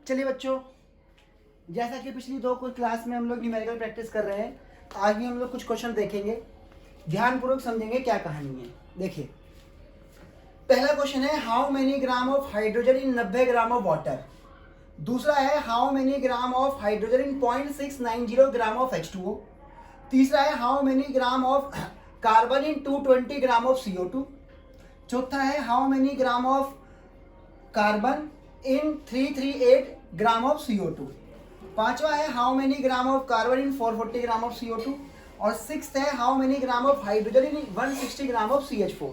चलिए बच्चों, जैसा कि पिछली दो क्लास में हम लोग न्यूमेरिकल प्रैक्टिस कर रहे हैं, आज भी हम लोग कुछ क्वेश्चन देखेंगे, ध्यानपूर्वक समझेंगे क्या कहानी है। देखिए, पहला क्वेश्चन है how many gram of hydrogen in 90 gram of water. दूसरा है how many gram of hydrogen in 0.690 gram of H2O। तीसरा है how many gram of carbon in 220 gram of CO2। चौथा है how many gram of carbon in 338 gram of CO2। पांचवा है how many gram of carbon in 440 gram of CO2। और sixth है how many gram of hydrogen in 160 gram of CH4।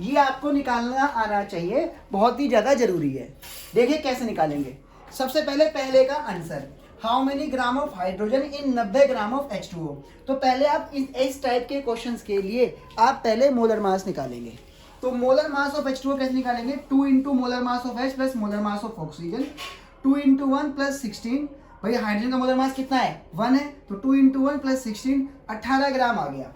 ये आपको निकालना आना चाहिए, बहुत ही ज़्यादा जरूरी है। देखिए कैसे निकालेंगे। सबसे पहले का answer how many gram of hydrogen in 90 gram of H2O। तो पहले आप इस टाइप के क्वेश्चंस के लिए आप पहले मोलर मास निकालेंगे। तो मोलर मास ऑफ H2O कैसे निकालेंगे? 2 into molar mass of H plus molar mass of oxygen, 2 into 1 plus 16। भाई हाइड्रोजन का मोलर मास कितना है? 1 है, तो 2 इंटू 1 प्लस 16 18 ग्राम आ गया।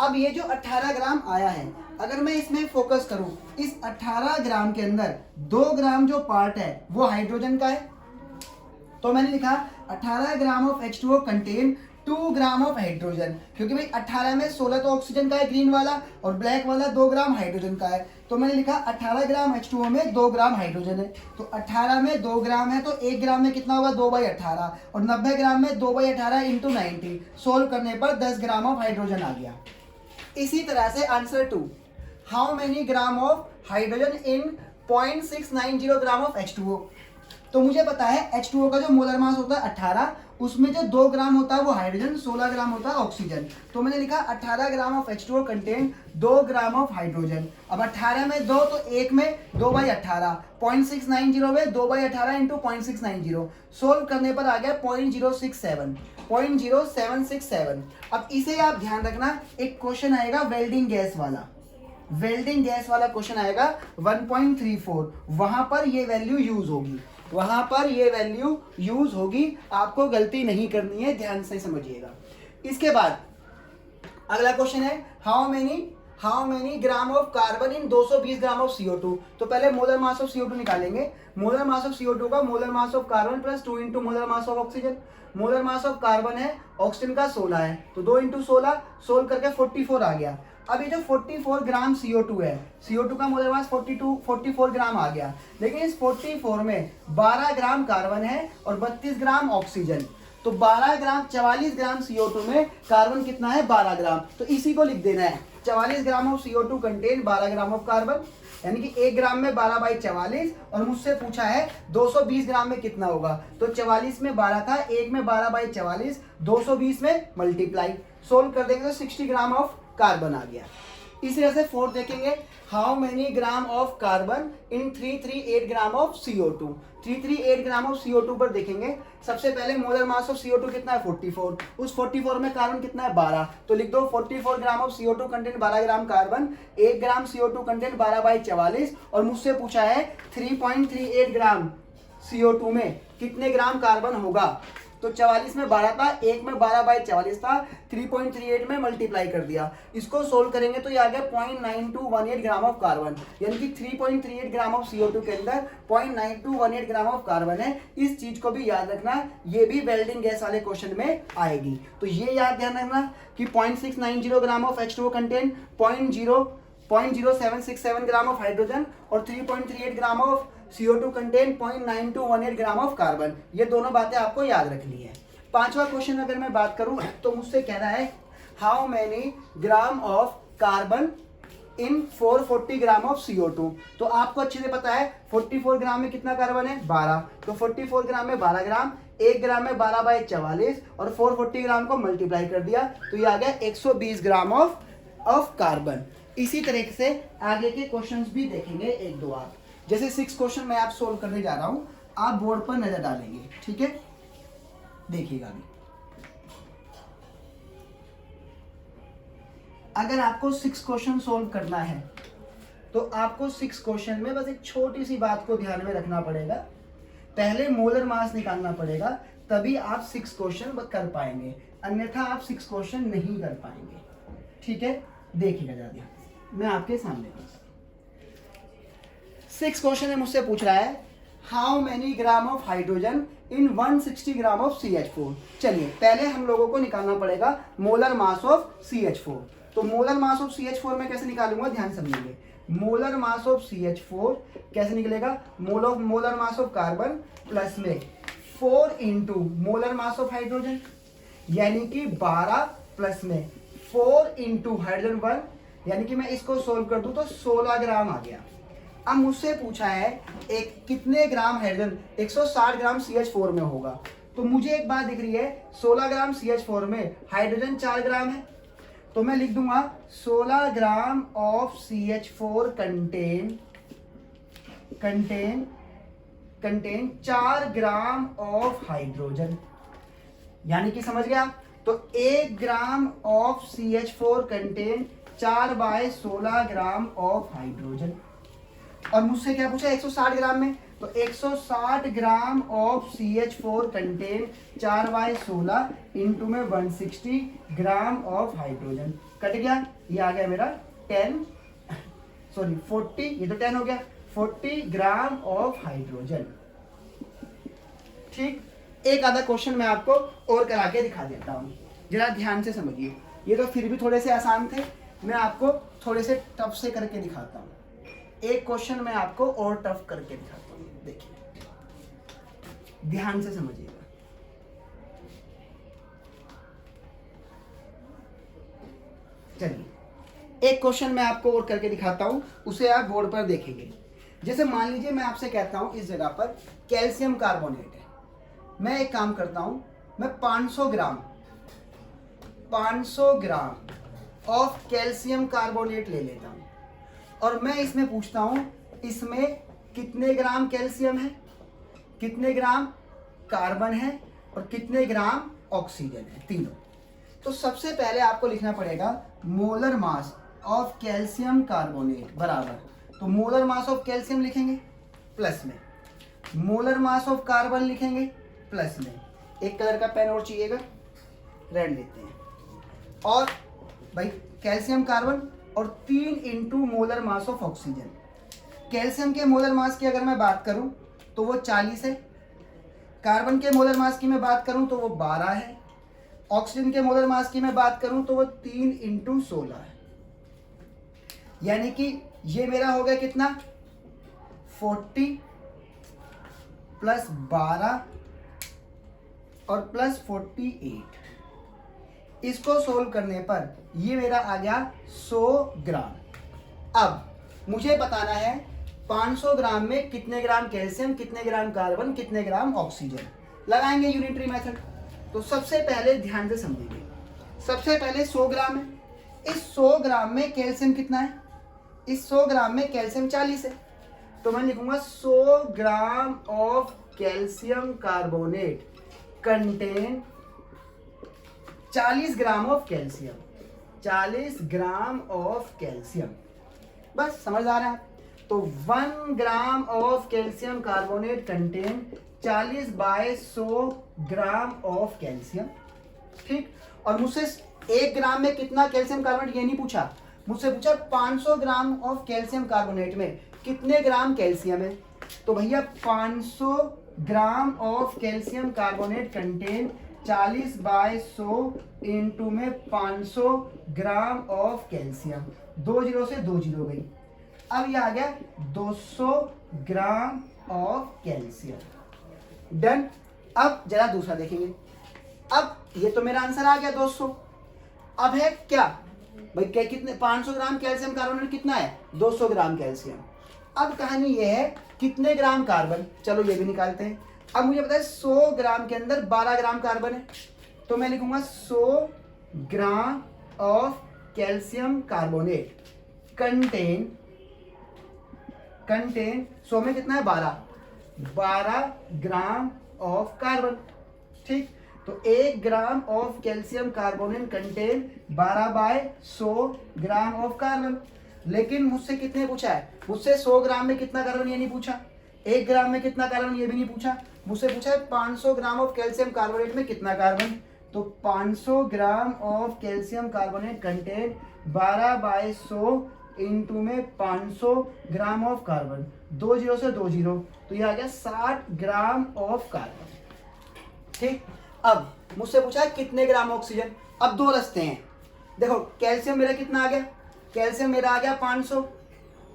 अब ये जो 18 ग्राम आया है, अगर मैं इसमें फोकस करूं, इस 18 ग्राम के अंदर 2 ग्राम जो पार्ट है वो हाइड्रोजन का है। तो मैंने लिखा 18 gram of H2O contain 2 gram of hydrogen, क्योंकि भाई 18 में 16 तो ऑक्सीजन का है ग्रीन वाला, और ब्लैक वाला 2 ग्राम हाइड्रोजन का है। तो मैंने लिखा 18 ग्राम H2O में 2 ग्राम हाइड्रोजन है। तो 18 में 2 ग्राम है, तो 1 ग्राम में कितना होगा? 2/18। और 90 ग्राम में 2/18 इंटू 90, सोल्व करने पर 10 ग्राम ऑफ हाइड्रोजन आ गया। इसी तरह से answer 2, how many gram of hydrogen in 0.690 gram of H2O। तो मुझे पता है H2O का जो मोलर मास होता है 18, उसमें जो 2 ग्राम होता है वो हाइड्रोजन, 16 ग्राम होता है ऑक्सीजन। तो मैंने लिखा 18 gram of H2O contain 2 gram of hydrogen. अब 18 में 2 तो 1 में 2/18, 0.690 में 2/18 इंटू 0.690, सोल्व करने पर आ गया 0.0767। अब इसे आप ध्यान रखना, एक क्वेश्चन आएगा वेल्डिंग गैस वाला, वेल्डिंग गैस वाला क्वेश्चन आएगा 1.34, वहां पर ये वैल्यू यूज होगी, वहां पर ये वैल्यू यूज होगी। आपको गलती नहीं करनी है, ध्यान से समझिएगा। इसके बाद अगला क्वेश्चन है how many gram of carbon in 220 gram of CO2। तो पहले मोलर मास ऑफ CO2 निकालेंगे। मोलर मास ऑफ CO2 का molar mass of carbon plus 2 into molar mass of oxygen. Molar mass of carbon है, oxygen का 16 है, तो 2 into 16, solve करके 44 आ गया। अब ये जो 44 ग्राम CO2 है, CO2 का मोलर मास 44 ग्राम आ गया, लेकिन इस 44 में 12 ग्राम कार्बन है और 32 ग्राम ऑक्सीजन। तो 12 ग्राम 44 ग्राम CO2 में कार्बन कितना है? 12 ग्राम। तो इसी को लिख देना है, 44 gram of CO2 contain 12 gram of carbon, यानी कि 1 ग्राम में 12/44। और मुझसे पूछा है 220 ग्राम में कितना होगा, तो 44 में 12 था, 1 में 12/44, 220 में मल्टीप्लाई, सोल्व कर देंगे तो 60 ग्राम ऑफ कार्बन आ गया। इसी तरह से 4 देखेंगे, how many gram of carbon in 338 gram of CO2। 338 gram of CO2 पर देखेंगे। सबसे पहले मोलर मास ऑफ CO2 कितना है? 44। उस 44 में कार्बन कितना है? 12। तो लिख दो 44 gram of CO2 contain 12 gram carbon, 1 gram CO2 contain 12/44। और मुझसे पूछा है 3.38 ग्राम CO2 में कितने ग्राम कार्बन होगा। तो 44 में 12 था, 1 में 12/44 था, 3.38 में मल्टीप्लाई कर दिया। इसको सोल्व करेंगे तो ये आ गया 0.9218 ग्राम ऑफ कार्बन, यानी कि 3.38 ग्राम ऑफ CO2 के अंदर 0.9218 ग्राम ऑफ कार्बन है। इस चीज को भी याद रखना, ये भी वेल्डिंग गैस वाले क्वेश्चन में आएगी। तो ये याद ध्यान रखना कि 0.690 gram of H2O contain 0.0767 gram of hydrogen और 3.38 gram of CO2 contain 0.9218 gram of carbon. ये दोनों बातें आपको याद रखनी है। पांचवा क्वेश्चन अगर मैं बात करूं तो मुझसे कह रहा है how many gram of carbon in 440 gram of CO2। तो आपको अच्छे से पता है 44 ग्राम में कितना कार्बन है? 12। तो 44 ग्राम में 12 ग्राम, 1 ग्राम में 12/44 और 440 ग्राम को मल्टीप्लाई कर दिया, तो ये आ गया 120 ग्राम ऑफ कार्बन। इसी तरीके से आगे के क्वेश्चंस भी देखेंगे 1-2 आप। जैसे 6 क्वेश्चन मैं आप सोल्व करने जा रहा हूं, आप बोर्ड पर नजर डालेंगे, ठीक है? देखिएगा अभी। अगर आपको 6 क्वेश्चन सोल्व करना है तो आपको 6 क्वेश्चन में बस एक छोटी सी बात को ध्यान में रखना पड़ेगा। पहले मोलर मास निकालना पड़ेगा, तभी आप 6 क्वेश्चन कर पाएंगे, अन्यथा आप 6 क्वेश्चन नहीं कर पाएंगे, ठीक है? देखिएगा जरा, मैं आपके सामने 6 क्वेश्चन है, मुझसे पूछ रहा है how many gram of hydrogen in 160 gram of CH4। चलिए पहले हम लोगों को निकालना पड़ेगा मोलर मास ऑफ CH4। तो मोलर मास ऑफ CH4 में कैसे निकालूंगा, ध्यान समझिए। मोलर मास ऑफ CH4 कैसे निकलेगा, molar mass of carbon plus में 4 into molar mass of hydrogen, यानी कि 12 प्लस में 4 इंटू हाइड्रोजन 1, यानी कि मैं इसको सोल्व कर दूं तो 16 ग्राम आ गया। अब मुझसे पूछा है एक कितने ग्राम हाइड्रोजन 160 ग्राम CH4 में होगा। तो मुझे एक बात दिख रही है, 16 ग्राम CH4 में हाइड्रोजन 4 ग्राम है, तो मैं लिख दूंगा 16 gram of CH4 contain 4 gram of hydrogen, यानी कि समझ गया। तो 1 gram of CH4 contain 4/16 gram of hydrogen. और मुझसे क्या पूछा, 160 ग्राम में, तो 160 gram of CH4 contain 4/16 into में 160 ग्राम ऑफ हाइड्रोजन। कट गया, ये आ गया मेरा 40, ये तो 10 हो गया, 40 ग्राम ऑफ हाइड्रोजन। ठीक, एक आधा क्वेश्चन मैं आपको और करा के दिखा देता हूँ, जरा ध्यान से समझिए। ये तो फिर भी थोड़े से आसान थे, मैं आपको थोड़े से टफ से करके दिखाता हूँ। एक क्वेश्चन मैं आपको और टफ करके दिखाता हूँ, देखिए ध्यान से समझिएगा। चलिए एक क्वेश्चन मैं आपको और करके दिखाता हूँ, उसे आप बोर्ड पर देखेंगे। जैसे मान लीजिए मैं आपसे कहता हूँ इस जगह पर कैल्शियम कार्बोनेट है, मैं एक काम करता हूँ, मैं 500 ग्राम ऑफ कैल्शियम कार्बोनेट ले लेता हूँ और मैं इसमें पूछता हूँ इसमें कितने ग्राम कैल्शियम है, कितने ग्राम कार्बन है और कितने ग्राम ऑक्सीजन है, तीनों। तो सबसे पहले आपको लिखना पड़ेगा molar mass of calcium carbonate बराबर, तो मोलर मास ऑफ कैल्शियम लिखेंगे प्लस में मोलर मास ऑफ कार्बन लिखेंगे प्लस में, एक कलर का पेन और चाहिएगा, रेड लेते हैं, और भाई कैल्शियम कार्बन और 3 into molar mass of oxygen. Calcium के मोलर मास की अगर मैं बात करूं तो वो 40 है, कार्बन के मोलर मास की मैं बात करूं तो वो 12 है, ऑक्सीजन के मोलर मास की मैं बात करूं तो वो 3 इंटू 16 है, यानी कि ये मेरा हो गया कितना 40 प्लस 12 और प्लस 48। इसको सोल्व करने पर ये मेरा आ गया 100 ग्राम। अब मुझे बताना है 500 ग्राम में कितने ग्राम कैल्शियम, कितने ग्राम कार्बन, कितने ग्राम ऑक्सीजन। लगाएंगे यूनिटरी मेथड। तो सबसे पहले ध्यान से समझिए, सबसे पहले 100 ग्राम है, इस 100 ग्राम में कैल्शियम कितना है, इस 100 ग्राम में कैल्शियम 40 है, तो मैं लिखूंगा 100 gram of calcium carbonate contain 40 gram of calcium, 40 gram of calcium. बस समझ आ रहा है। तो 1 gram of calcium carbonate contain 40/100 gram of calcium. ठीक, और मुझसे 1 ग्राम में कितना कैल्शियम कार्बोनेट ये नहीं पूछा, मुझसे पूछा 500 ग्राम ऑफ कैल्शियम कार्बोनेट में कितने ग्राम कैल्शियम है। तो भैया 500 gram of calcium carbonate contain 40/100 into में 500 ग्राम ऑफ कैल्शियम, 2 जीरो से 2 जीरो गई, अब ये आ गया 200 ग्राम ऑफ कैल्शियम। डन। अब जरा दूसरा देखेंगे, अब ये तो मेरा आंसर आ गया 200। अब है क्या भाई, क्या कितने 500 ग्राम कैल्शियम कार्बोनेट कितना है 200 ग्राम कैल्शियम। अब कहानी ये है कितने ग्राम कार्बन, चलो ये भी निकालते हैं। अब मुझे पता है 100 ग्राम के अंदर 12 ग्राम कार्बन है, तो मैं लिखूंगा 100 gram of calcium carbonate contain 100 में कितना है 12 ग्राम ऑफ कार्बन। ठीक, तो 1 gram of calcium carbonate contain 12/100 gram of carbon. लेकिन मुझसे कितने पूछा है, मुझसे 100 ग्राम में कितना कार्बन ये नहीं पूछा, 1 ग्राम में कितना कार्बन ये भी नहीं पूछा, मुझसे पूछा है 500 ग्राम ऑफ कैल्शियम कार्बोनेट में कितना कार्बन। तो 500 gram of calcium carbonate contain 12/100 into में 500 ग्राम ऑफ कार्बन, 2 जीरो से 2 जीरो, तो ये आ गया 60 ग्राम ऑफ कार्बन। ठीक, अब मुझसे पूछा है कितने ग्राम ऑक्सीजन। अब दो रास्ते हैं, देखो कैल्शियम मेरा कितना आ गया, कैल्शियम मेरा आ गया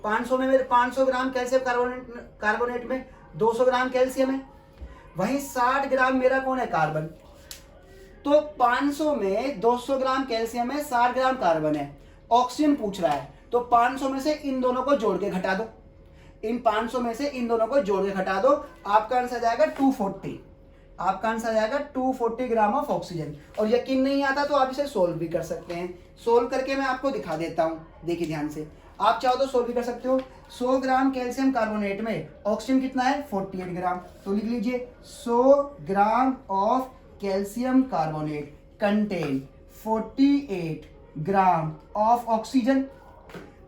500 में मेरे 500 ग्राम कैल्शियम कार्बोनेट में 200 ग्राम कैल्शियम है, वहीं 60 ग्राम मेरा कौन है, कार्बन। तो 500 में 200 ग्राम कैल्शियम है, 60 ग्राम कार्बन है, ऑक्सीजन पूछ रहा है, तो 500 में से इन दोनों को जोड़ के घटा दो, इन 500 में से इन दोनों को जोड़ के घटा दो, आपका आंसर जाएगा 240, आपका आंसर जाएगा 240 ग्राम ऑफ ऑक्सीजन। और यकीन नहीं आता तो आप इसे सोल्व भी कर सकते हैं, सोल्व करके मैं आपको दिखा देता हूं, देखिए ध्यान से, आप चाहो तो सोल्व भी कर सकते हो। 100 ग्राम कैल्शियम कार्बोनेट में ऑक्सीजन कितना है, 48 ग्राम, तो लिख लीजिए 100 gram of calcium carbonate contain 48 gram of oxygen.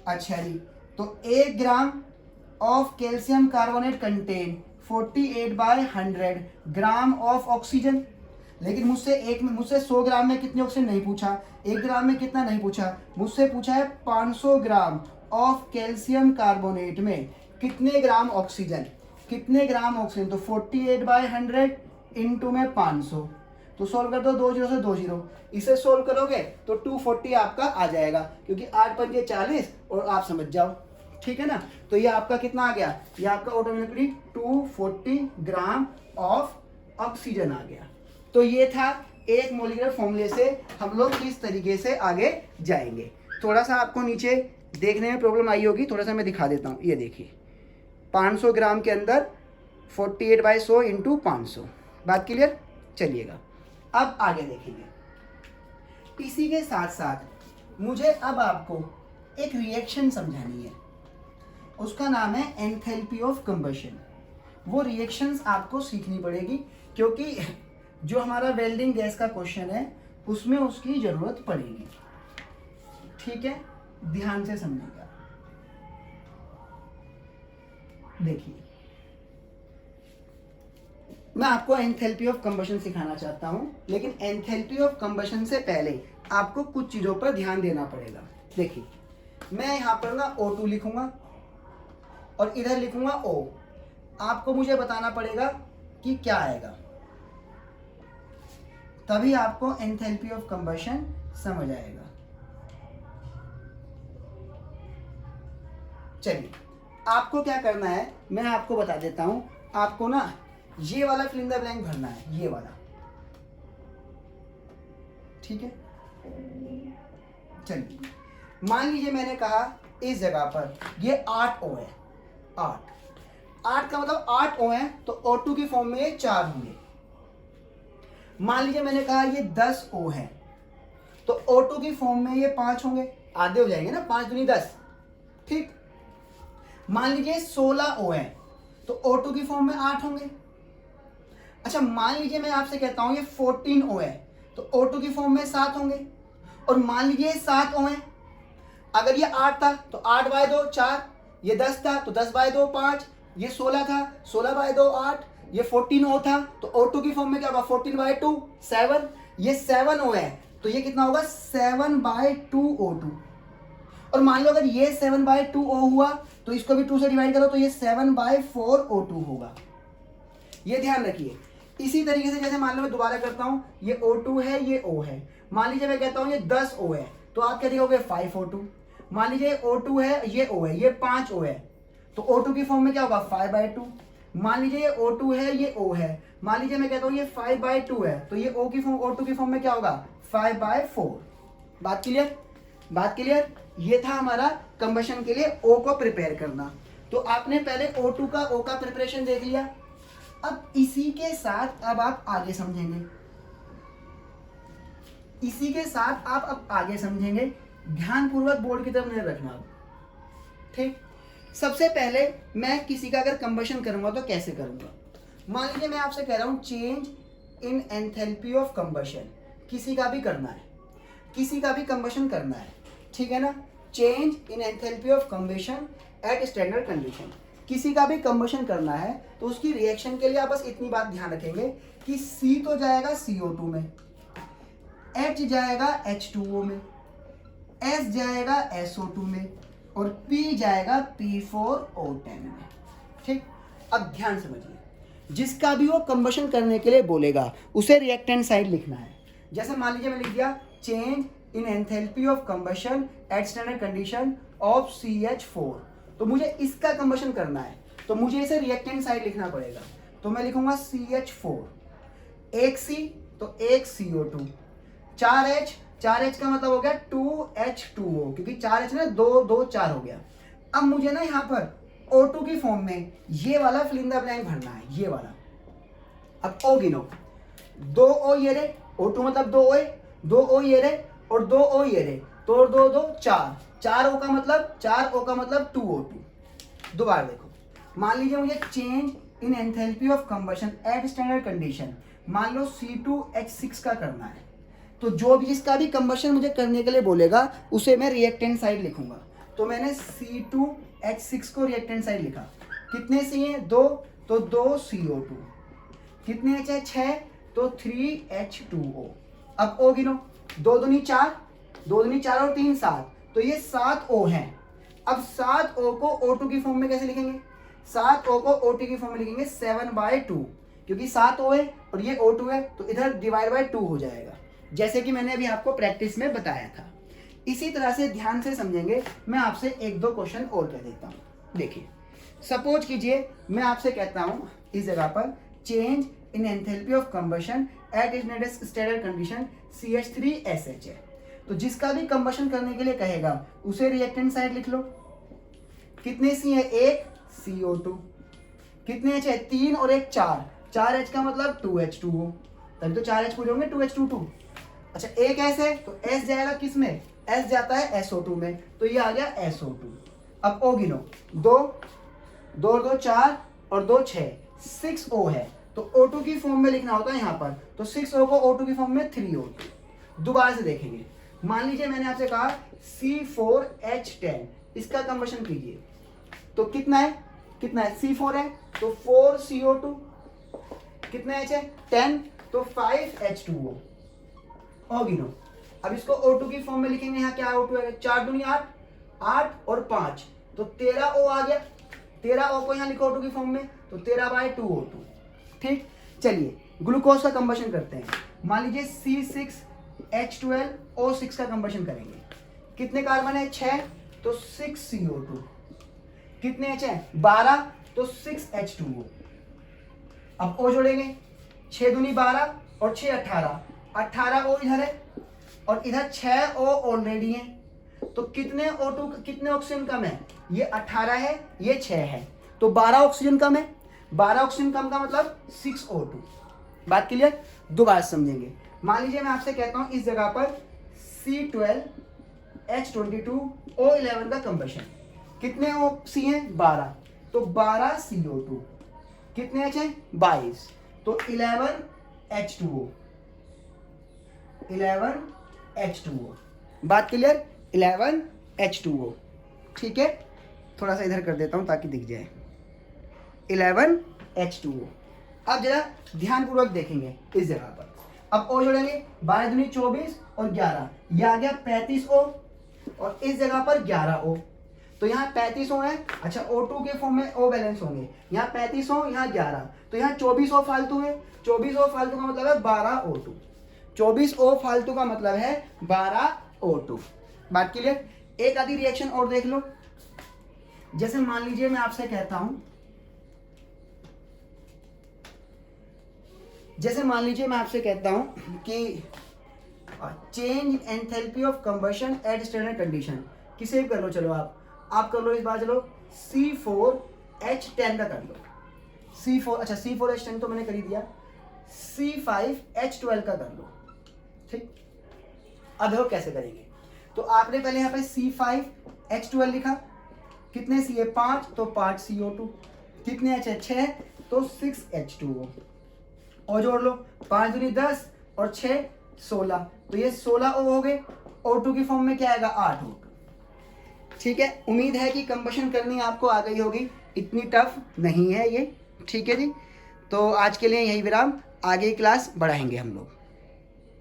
अच्छा जी, तो 1 gram of calcium carbonate contain 48/100 gram of oxygen. लेकिन मुझसे 100 ग्राम में कितने ऑक्सीजन नहीं पूछा, 1 ग्राम में कितना नहीं पूछा, मुझसे पूछा है 500 ग्राम ऑफ कैल्शियम कार्बोनेट में कितने ग्राम ऑक्सीजन, कितने ग्राम ऑक्सीजन, तो 48/100 इंटू में 500, तो सोल्व कर दो, 2 जीरो से 2 जीरो, इसे सोल्व करोगे तो 240 आपका आ जाएगा, क्योंकि 8 पंजे 40 और आप समझ जाओ, ठीक है ना। तो ये आपका कितना आ गया, ये आपका ऑटोमेटिकली 240 ग्राम ऑफ ऑक्सीजन आ गया। तो ये था एक मॉलिक्यूलर फॉर्मूले से हम लोग किस तरीके से आगे जाएंगे। थोड़ा सा आपको नीचे देखने में प्रॉब्लम आई होगी, थोड़ा सा मैं दिखा देता हूँ, ये देखिए 500 ग्राम के अंदर 48/100 इंटू 500, बात क्लियर। चलिएगा अब आगे देखेंगे। इसी के साथ साथ मुझे अब आपको एक रिएक्शन समझानी है, उसका नाम है एंथैल्पी ऑफ कंबशन। वो रिएक्शंस आपको सीखनी पड़ेगी, क्योंकि जो हमारा वेल्डिंग गैस का क्वेश्चन है उसमें उसकी जरूरत पड़ेगी, ठीक है, ध्यान से समझिएगा। देखिए मैं आपको एंथैल्पी ऑफ कंबशन सिखाना चाहता हूं, लेकिन एंथैल्पी ऑफ कंबशन से पहले आपको कुछ चीजों पर ध्यान देना पड़ेगा। देखिए मैं यहां पर ना O2 लिखूंगा और इधर लिखूंगा O, आपको मुझे बताना पड़ेगा कि क्या आएगा, तभी आपको एंथैल्पी ऑफ कंबशन समझ आएगा। चलिए आपको क्या करना है मैं आपको बता देता हूं, आपको ना ये वाला फिल इन द ब्लैंक भरना है, ये वाला, ठीक है। चलिए मान लीजिए मैंने कहा इस जगह पर ये 8 O है, 8 का मतलब 8 O है, तो O2 की फॉर्म में ये 4 होंगे। मान लीजिए मैंने कहा ये 10 O है, तो O2 की फॉर्म में ये 5 होंगे, आधे हो जाएंगे ना, 5 दूनी 10, ठीक। मान लीजिए 16 O है, तो O2 की फॉर्म में 8 होंगे। अच्छा मान लीजिए मैं आपसे कहता हूं ये 14 O है, तो O2 की फॉर्म में 7 होंगे। और मान लीजिए 7 O है, अगर ये 8 था तो 8/2 4, ये 10 था तो 10/2 5, ये 16 था 16/2 8, ये 14 O था तो O2 की फॉर्म में क्या होगा 14/2 7, ये 7 O है तो ये कितना होगा 7/2 O2। और मान लो अगर ये 7/2 O हुआ तो इसको भी 2 से डिवाइड करो तो ये 7/4 O2 होगा, ये ध्यान रखिए। इसी तरीके से जैसे मान लो मैं दोबारा करता हूं, ये O2 है ये O है, मान लीजिए मैं कहता हूं ये 10 O है, तो आप क्या लिखोगे 5 O2। मान लीजिए O2 है ये O है, ये 5 O है, तो O2 की फॉर्म में क्या होगा 5/2। मान लीजिए ये O2 है ये O है, मान लीजिए मैं कहता हूं ये 5/2 है, तो ये O2 की फॉर्म में क्या होगा 5/4। बात क्लियर, बात क्लियर। ये था हमारा कंबशन के लिए O को प्रिपेयर करना। तो आपने पहले O2 का O का प्रिपरेशन देख लिया। अब इसी के साथ अब आप आगे समझेंगे, इसी के साथ आप अब आगे समझेंगे, ध्यानपूर्वक बोर्ड की तरफ नजर रखना, ठीक। सबसे पहले मैं किसी का अगर कंबशन करूंगा तो कैसे करूंगा। मान लीजिए मैं आपसे कह रहा हूं change in enthalpy of combustion, किसी का भी करना है, किसी का भी कंबशन करना है, ठीक है ना। Change in enthalpy of combustion at standard condition, किसी का भी कंबशन करना है तो उसकी रिएक्शन के लिए आप बस इतनी बात ध्यान रखेंगे कि C तो जाएगा CO2 में, H जाएगा H2O में, S जाएगा SO2 में, और P जाएगा P4O10 में। ठीक, अब ध्यान समझिए, जिसका भी वो कंबशन करने के लिए बोलेगा उसे रिएक्टेंट साइड लिखना है। जैसे मान लीजिए मैं लिख दिया change in enthalpy of combustion at standard condition of CH4, तो मुझे इसका कंबशन करना है तो मुझे इसे रिएक्टेंट साइड लिखना पड़ेगा। तो मैं लिखूंगा CH4, एक C तो एक CO2, 4H, 4H का मतलब हो गया 2H2O, क्योंकि 4H ना 2 2 4 हो गया। अब मुझे ना यहाँ पर O2 की फॉर्म में ये वाला फिल इन द ब्लैंक भरना है, ये वाला। अब O गिनो, 2 O ये रे, O2 मतलब 2 O, 2 O ये रे और 2 O ये रे, तो 2 2 4, 4 O का मतलब 2O2। दोबारा देखो, मान लीजिए मुझे change in enthalpy of combustion at standard condition, मान लो C2H6 का करना है, तो जो भी इसका भी कंबशन मुझे करने के लिए बोलेगा उसे मैं रिएक्टेंट साइड लिखूंगा। तो मैंने C2H6 को रिएक्टेंट साइड लिखा। कितने C हैं? 2, तो 2 CO2। कितने H है? 6, तो 3H2O। अब O गिनो, 2 दूनी 4, 2 दूनी 4 और 3 7, तो ये 7 O हैं। अब 7 O को O2 की फॉर्म में कैसे लिखेंगे? 7 O को O2 की फॉर्म में लिखेंगे 7/2, क्योंकि 7 O है और ये O2 है, तो इधर डिवाइड बाय 2 हो जाएगा, जैसे कि मैंने अभी आपको प्रैक्टिस में बताया था। इसी तरह से ध्यान से समझेंगे। मैं आपसे 1-2 क्वेश्चन और कह देता हूँ। देखिए, सपोज कीजिए मैं आपसे कहता हूँ इस जगह पर change in enthalpy of combustion at standard condition CH3SH है, तो जिसका भी कंबशन करने के लिए कहेगा उसे रिएक्टेंट साइड लिख लो। कितने C है? 1 CO2। कितने H है? 3 और 1 4, 4H का मतलब 2H2O, तभी तो 4H पूरे होंगे 2H22। अच्छा, एक S है तो S जाएगा किस में? S जाता है SO2 में, तो ये आ गया SO2। अब O गिनो, 2 2 2 4 और 2 6, 6 O है, तो O2 की फॉर्म में लिखना होता है यहाँ पर, तो 6 O को O2 की फॉर्म में 3O2। दोबारा से देखेंगे, मान लीजिए मैंने आपसे कहा C4H10, इसका कंबशन कीजिए, तो कितना है? C4 है तो 4 CO2। कितने H है? 10, तो 5H2O। O गिनो, अब इसको O2 की फॉर्म में लिखेंगे। यहाँ क्या O2 है? 4 दूनी 8, 8 और 5, तो 13 O आ गया। 13 O को यहाँ लिखो O2 की फॉर्म में, तो 13/2O2। ठीक, चलिए ग्लूकोज का कंबशन करते हैं। मान लीजिए C6H12O6 का कंबशन करेंगे। कितने कार्बन है? 6, तो 6 CO2। कितने H है? 12, तो 6H2O। अब O जोड़ेंगे, 6 दूनी 12 और 6 18, 18 O इधर है और इधर 6 O ऑलरेडी है, तो कितने O2 कितने ऑक्सीजन कम है? ये 18 है, ये 6 है, तो 12 ऑक्सीजन कम है। 12 ऑक्सीजन कम का मतलब 6O2। बात क्लियर? दोबारा समझेंगे। मान लीजिए मैं आपसे कहता हूं इस जगह पर C12H22O11 का कंबशन। कितने C हैं? 12, तो 12 CO2। कितने H हैं? 22, तो 11H2O। 11H2O। बात क्लियर? 11H2O। ठीक है, थोड़ा सा इधर कर देता हूं ताकि दिख जाए। 11H2O। अब जरा ध्यानपूर्वक देखेंगे इस जगह पर। अब O जोड़ेंगे, 12 दूनी 24 और 11, ये आ गया 35O, और इस जगह पर 11O, तो यहाँ 35O है। अच्छा, O2 के फॉर्म में O बैलेंस होंगे, यहाँ 35O, यहाँ 11, तो यहाँ 24O फालतू है। 24O फालतू का मतलब है 12O2। 24O फालतू का मतलब है 12O2। बात क्लियर? एक आधी रिएक्शन और देख लो। जैसे मान लीजिए मैं आपसे कहता हूं, कि change enthalpy of combustion at standard condition, किसे भी कर लो। चलो आप कर लो इस बार। चलो C4H10 का कर लो। अच्छा C4H10 तो मैंने कर ही दिया। C5H12 का कर लो। ठीक, अब देखो कैसे करेंगे। तो आपने पहले यहाँ पे C5H12 लिखा। कितने C है? 5, तो 5 CO2। कितने H है? 6, तो 6H2O। और जोड़ लो, 5 दूनी 10 और 6 16, तो ये 16O हो गए। O2 की फॉर्म में क्या आएगा? 8O2। ठीक है, उम्मीद है कि कंबशन करनी आपको आ गई होगी, इतनी टफ नहीं है ये। ठीक है जी, तो आज के लिए यही विराम, आगे क्लास बढ़ाएंगे हम लोग।